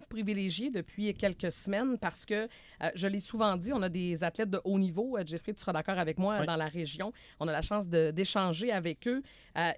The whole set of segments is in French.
vous privilégier depuis quelques semaines parce que, je l'ai souvent dit, on a des athlètes de haut niveau. Jeffrey, tu seras d'accord avec moi, Oui. dans la région. On a la chance d'échanger avec eux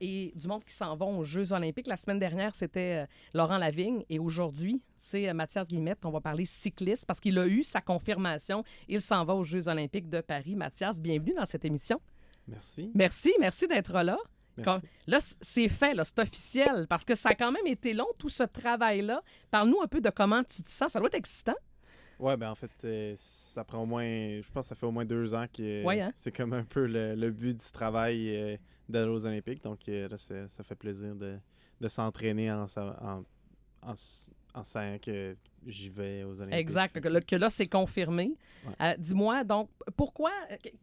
et du monde qui s'en vont aux Jeux olympiques. La semaine dernière, c'était Laurent Lavigne et aujourd'hui, c'est Mathias Guillemette. On va parler cycliste parce qu'il a eu sa confirmation. Il s'en va aux Jeux olympiques de Paris. Mathias, bienvenue dans cette émission. Merci. Merci d'être là. Merci. Là, c'est fait, là, c'est officiel, parce que ça a quand même été long, tout ce travail-là. Parle-nous un peu de comment tu te sens. Ça doit être excitant. Ouais, ben en fait, ça prend au moins, je pense que ça fait au moins 2 ans que Ouais, hein? c'est comme un peu le but du travail d'aller aux Olympiques. Donc là, ça fait plaisir de s'entraîner en sachant que j'y vais aux Olympiques. Exact, que là, c'est confirmé. Ouais. Dis-moi, donc,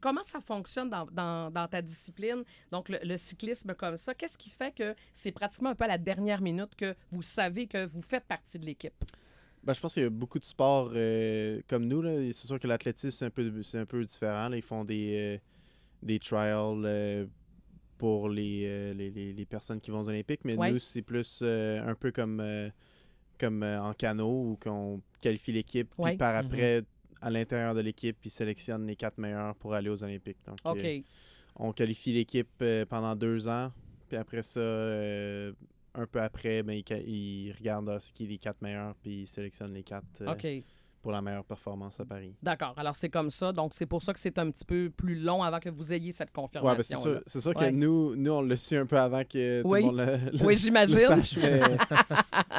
comment ça fonctionne dans ta discipline, donc le cyclisme comme ça? Qu'est-ce qui fait que c'est pratiquement un peu à la dernière minute que vous savez que vous faites partie de l'équipe? Ben, je pense qu'il y a beaucoup de sports comme nous, là. C'est sûr que l'athlétisme, c'est un peu différent, là. Ils font des trials pour les personnes qui vont aux Olympiques, mais Ouais. nous, c'est plus un peu comme en canot où on qualifie l'équipe, puis Ouais. par après, à l'intérieur de l'équipe, ils sélectionnent les 4 meilleurs pour aller aux Olympiques. Donc, OK. on qualifie l'équipe pendant 2 ans, puis après ça, un peu après, ben, ils regardent ce qui est les 4 meilleurs, puis ils sélectionnent les 4 OK. pour la meilleure performance à Paris. D'accord. Alors, c'est comme ça. Donc, c'est pour ça que c'est un petit peu plus long avant que vous ayez cette confirmation. Ouais, ben c'est sûr Ouais. que nous, on l'a su un peu avant que tout Oui. le monde Oui, le j'imagine. sache,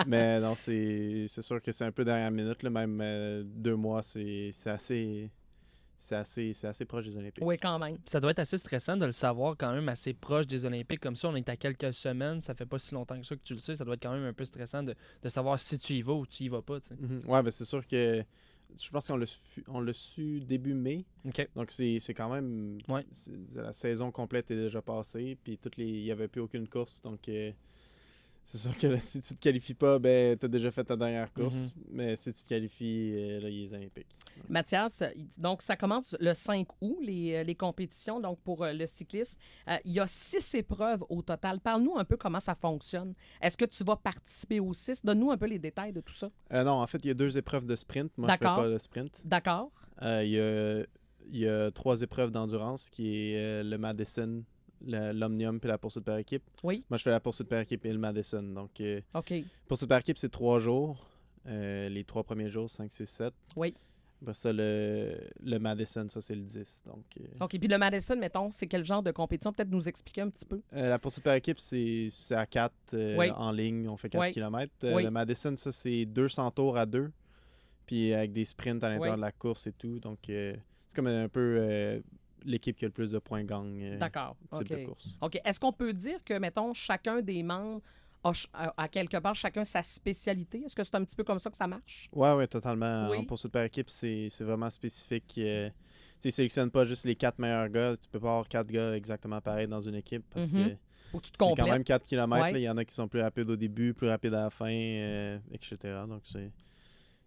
mais non, c'est sûr que c'est un peu dernière minute, là, même 2 mois, c'est assez proche des Olympiques. Oui, quand même. Ça doit être assez stressant de le savoir quand même assez proche des Olympiques. Comme ça, on est à quelques semaines, ça fait pas si longtemps que ça que tu le sais. Ça doit être quand même un peu stressant de savoir si tu y vas ou tu y vas pas. Tu sais. Ouais, ben c'est sûr que je pense qu'on l'a su début mai. OK. Donc c'est quand même... Ouais. La saison complète est déjà passée, puis il n'y avait plus aucune course. Donc c'est sûr que là, si tu te qualifies pas, ben tu as déjà fait ta dernière course. Mais si tu te qualifies, là, il y a les Olympiques. Mathias, donc ça commence le 5 août, les compétitions donc pour le cyclisme. Il y a 6 épreuves au total. Parle-nous un peu comment ça fonctionne. Est-ce que tu vas participer aux 6? Donne-nous un peu les détails de tout ça. Non, en fait, il y a 2 épreuves de sprint. Moi, je fais D'accord. pas le sprint. D'accord. Il y a 3 épreuves d'endurance qui est le Madison, l'Omnium puis la poursuite par équipe. Oui. Moi, je fais la poursuite par équipe et le Madison. Donc, OK. poursuite par équipe, c'est 3 jours. Les 3 premiers jours, 5, 6, 7. Oui. Après ça, le Madison, ça, c'est le 10. Donc, OK. Puis le Madison, mettons, c'est quel genre de compétition? Peut-être nous expliquer un petit peu. la poursuite par équipe, c'est à 4 Oui. en ligne. On fait 4 Oui. km. Oui. Le Madison, ça, c'est 200 tours à 2. Puis avec des sprints à l'intérieur Oui. de la course et tout. Donc, c'est comme un peu l'équipe qui a le plus de points gagne. D'accord. Type OK. de course. OK. Est-ce qu'on peut dire que, mettons, chacun des membres a à quelque part chacun sa spécialité? Est-ce que c'est un petit peu comme ça que ça marche? Ouais, totalement. Oui. En poursuite par équipe, c'est vraiment spécifique. Tu sélectionnes pas juste les 4 meilleurs gars. Tu peux pas avoir 4 gars exactement pareils dans une équipe parce que Faut que tu te c'est quand complètes. même 4 km. Ouais. Il y en a qui sont plus rapides au début, plus rapides à la fin, etc. Donc, c'est...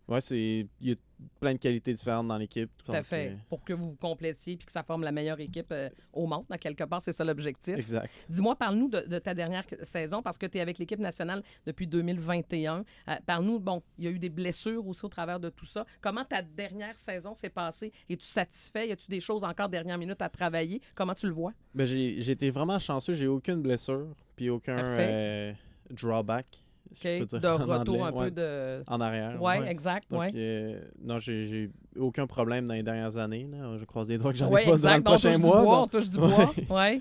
Ouais, il y a plein de qualités différentes dans l'équipe. Tout à fait. Pour que vous vous complétiez puis que ça forme la meilleure équipe au monde, à quelque part, c'est ça l'objectif. Exact. Dis-moi, parle-nous de ta dernière saison parce que tu es avec l'équipe nationale depuis 2021. Parle-nous, bon, il y a eu des blessures aussi au travers de tout ça. Comment ta dernière saison s'est passée? Es-tu satisfait? Y a-tu des choses encore dernière minute à travailler? Comment tu le vois? Ben, j'ai été vraiment chanceux. J'ai aucune blessure puis aucun drawback. OK. je peux dire De en retour anglais. un peu de... En arrière. Oui, Ouais. exact. Donc, Ouais. non, j'ai aucun problème dans les dernières années. Là. Je croise les doigts que j'en Oui, ai pas durant le exact. prochain On touche mois. du bois, donc- on touche du bois. Ouais. Ouais.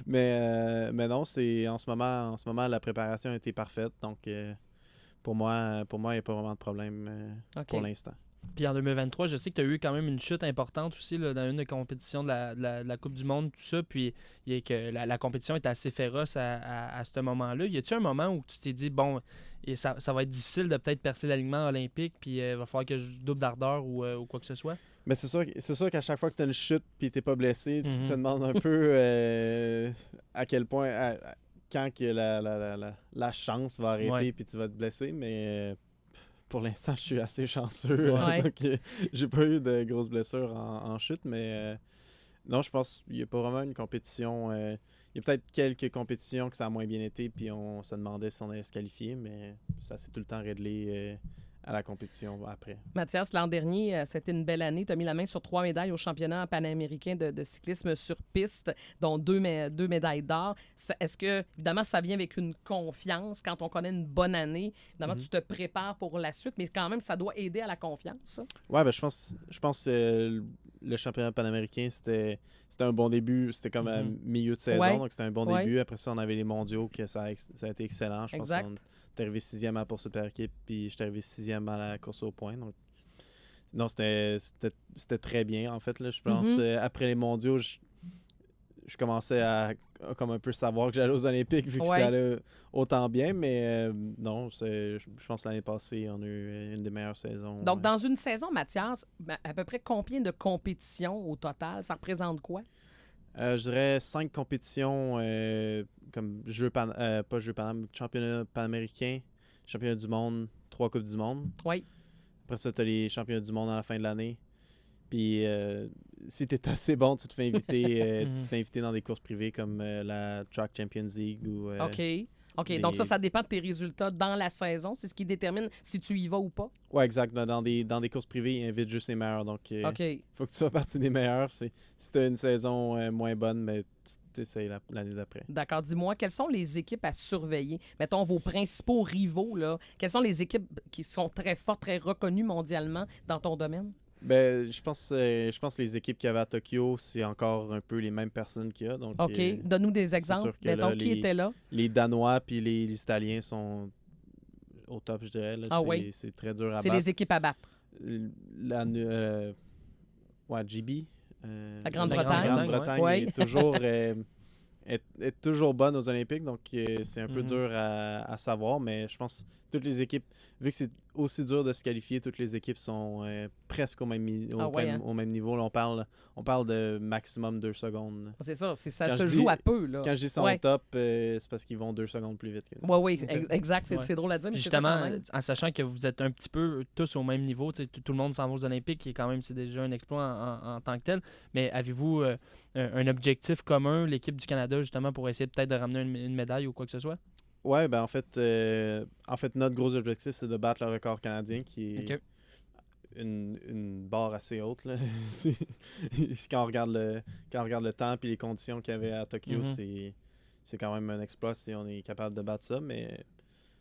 Mais non, c'est en ce moment, la préparation a été parfaite. Donc, pour moi, il n'y a pas vraiment de problème OK. pour l'instant. Puis en 2023, je sais que tu as eu quand même une chute importante aussi là, dans une des compétitions de la Coupe du Monde, tout ça. Puis que la compétition est assez féroce à ce moment-là. Y a-tu un moment où tu t'es dit, bon, et ça va être difficile de peut-être percer l'alignement olympique, puis il va falloir que je double d'ardeur ou quoi que ce soit? Mais c'est sûr qu'à chaque fois que tu as une chute et tu n'es pas blessé, tu te Mhm. demandes un peu à quel point, quand que la chance va arrêter Ouais. puis tu vas te blesser. Mais pour l'instant, je suis assez chanceux. Ouais. Donc, j'ai pas eu de grosses blessures en chute. Mais non, je pense qu'il n'y a pas vraiment une compétition. Il y a peut-être quelques compétitions que ça a moins bien été puis on se demandait si on allait se qualifier. Mais ça s'est tout le temps réglé à la compétition après. Mathias, l'an dernier, c'était une belle année. Tu as mis la main sur 3 médailles au championnat panaméricain de cyclisme sur piste, dont deux médailles d'or. Est-ce que, évidemment, ça vient avec une confiance quand on connaît une bonne année? Évidemment, tu te prépares pour la suite, mais quand même, ça doit aider à la confiance, ça. Ouais, ben, je pense que le championnat panaméricain, c'était un bon début. C'était comme à milieu de saison, donc c'était un bon début. Après ça, on avait les mondiaux, que ça a été excellent. Je pense qu'on est arrivé 6e à la poursuite par équipe, puis j'étais arrivé 6e à la course au point. Donc, non, c'était très bien, en fait. Là, je pense, après les mondiaux, je commençais à comme un peu savoir que j'allais aux Olympiques, vu que ça allait autant bien. Mais non, je pense que l'année passée, on a eu une des meilleures saisons. Donc, dans une saison, Mathias, à peu près combien de compétitions au total? Ça représente quoi? Je dirais 5 compétitions comme pas Jeux Panam, championnat panaméricain, championnat du monde, 3 Coupes du monde. Oui. Après ça, tu as les championnats du monde à la fin de l'année. Puis si tu es assez bon, tu te fais inviter dans des courses privées comme la Track Champions League ou OK. Donc ça dépend de tes résultats dans la saison. C'est ce qui détermine si tu y vas ou pas? Oui, exact. Dans des courses privées, ils invitent juste les meilleurs. Donc, il faut que tu sois partie des meilleurs. Si tu as une saison moins bonne, mais tu essaies l'année d'après. D'accord. Dis-moi, quelles sont les équipes à surveiller? Mettons, vos principaux rivaux, là. Quelles sont les équipes qui sont très fortes, très reconnues mondialement dans ton domaine? Ben, je pense que les équipes qu'il y avait à Tokyo, c'est encore un peu les mêmes personnes qu'il y a. Donc, OK. Donne-nous des exemples. Mettons, qui était là? Les Danois puis les Italiens sont au top, je dirais. Là. C'est très dur à battre. C'est les équipes à battre. GB. La Grande-Bretagne. La Grande-Bretagne est toujours bonne aux Olympiques, donc c'est un peu dur à savoir, mais je pense que toutes les équipes, vu que c'est aussi dur de se qualifier, toutes les équipes sont presque au même niveau. Là, on parle de maximum 2 secondes. C'est ça, ça se joue à peu. Là. Quand je dis sont au top, c'est parce qu'ils vont 2 secondes plus vite. Oui, exact. C'est drôle à dire. Mais justement, en sachant que vous êtes un petit peu tous au même niveau, tout le monde s'en va aux Olympiques, qui est quand même, c'est déjà un exploit en tant que tel, mais avez-vous un objectif commun, l'équipe du Canada, justement, pour essayer peut-être de ramener une médaille ou quoi que ce soit? Oui, ben en fait, notre gros objectif, c'est de battre le record canadien, qui est une barre assez haute. Là. Quand on regarde le temps et les conditions qu'il y avait à Tokyo, c'est quand même un exploit si on est capable de battre ça. Mais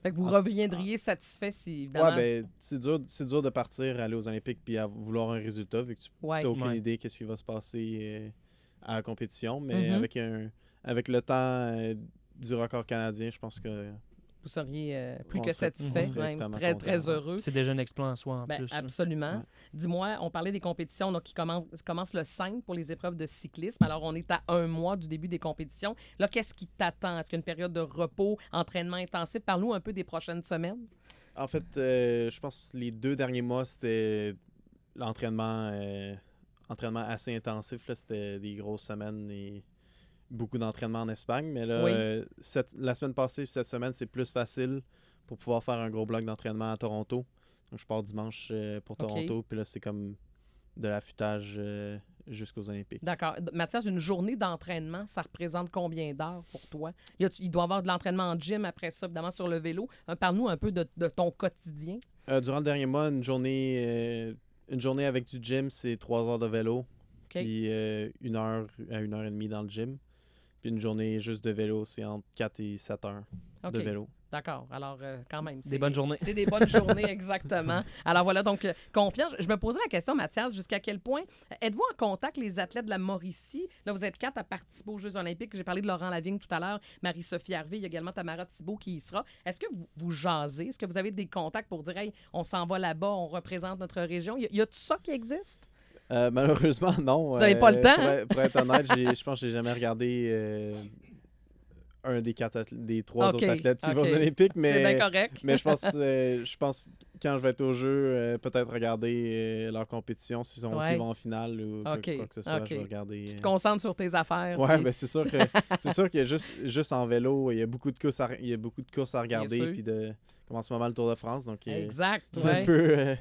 fait que vous reviendriez satisfait si, évidemment... Oui, ben c'est dur de partir, aller aux Olympiques puis vouloir un résultat, vu que tu n'as aucune idée de ce qui va se passer à la compétition. Mais avec le temps du record canadien, je pense que vous seriez plus que satisfait, même, très, très heureux. C'est déjà un exploit en soi, en plus. Absolument. Dis-moi, on parlait des compétitions qui commencent le 5 pour les épreuves de cyclisme. Alors, on est à 1 mois du début des compétitions. Là, qu'est-ce qui t'attend? Est-ce qu'il y a une période de repos, entraînement intensif? Parle-nous un peu des prochaines semaines. En fait, je pense que les 2 derniers mois, c'était l'entraînement assez intensif. Là. C'était des grosses semaines et beaucoup d'entraînement en Espagne, mais là, la semaine passée, cette semaine, c'est plus facile pour pouvoir faire un gros bloc d'entraînement à Toronto. Donc, je pars dimanche pour Toronto, puis là, c'est comme de l'affûtage jusqu'aux Olympiques. D'accord. Mathias, une journée d'entraînement, ça représente combien d'heures pour toi? Il doit y avoir de l'entraînement en gym après ça, évidemment, sur le vélo. Parle-nous un peu de ton quotidien. Durant le dernier mois, une journée avec du gym, c'est 3 heures de vélo, puis 1 heure à 1 heure et demie dans le gym. Puis une journée juste de vélo, c'est entre 4 et 7 heures de vélo. D'accord. Alors, quand même. Des bonnes journées. C'est des bonnes journées, exactement. Alors voilà, donc, confiant. Je me posais la question, Mathias, jusqu'à quel point êtes-vous en contact, les athlètes de la Mauricie? Là, vous êtes 4 à participer aux Jeux olympiques. J'ai parlé de Laurent Lavigne tout à l'heure, Marie-Sophie Harvey, il y a également Tamara Thibault qui y sera. Est-ce que vous jasez? Est-ce que vous avez des contacts pour dire, hey, on s'en va là-bas, on représente notre région? Y a tout ça qui existe? Malheureusement, non. Vous n'avez pas le temps? Pour être honnête, je pense que j'ai jamais regardé un des 3 autres athlètes qui vont aux Olympiques. Mais, c'est bien correct. Mais je pense quand je vais être au jeu, peut-être regarder leur compétition, s'ils vont en finale ou quoi que ce soit, je vais regarder. Tu te concentres sur tes affaires. Oui, mais c'est sûr qu'il y a juste en vélo, il y a beaucoup de courses à regarder. Puis commence pas mal le Tour de France. Donc, exact. C'est un peu...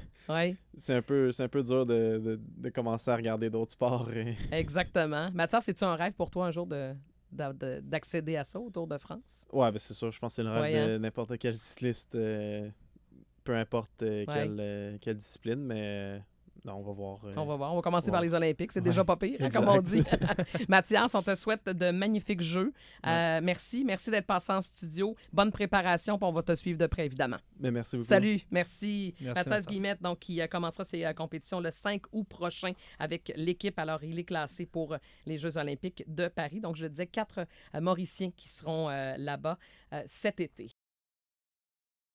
C'est un peu dur de commencer à regarder d'autres sports. Exactement. Mathias, c'est-tu un rêve pour toi un jour d'accéder à ça au Tour de France? Oui, ben c'est sûr. Je pense que c'est le rêve de n'importe quel cycliste peu importe quelle discipline, mais non, on va voir. On va voir. On va commencer Ouais. par les Olympiques. C'est Ouais, déjà pas pire, hein, exact. comme on dit. Mathias, on te souhaite de magnifiques jeux. Merci. Merci d'être passé en studio. Bonne préparation, puis on va te suivre de près, évidemment. Mais merci beaucoup. Salut. Merci. Merci, Mathias Guillemette, donc, qui commencera ses compétitions le 5 août prochain avec l'équipe. Alors, il est classé pour les Jeux olympiques de Paris. Donc, je le disais, 4 Mauriciens qui seront là-bas cet été.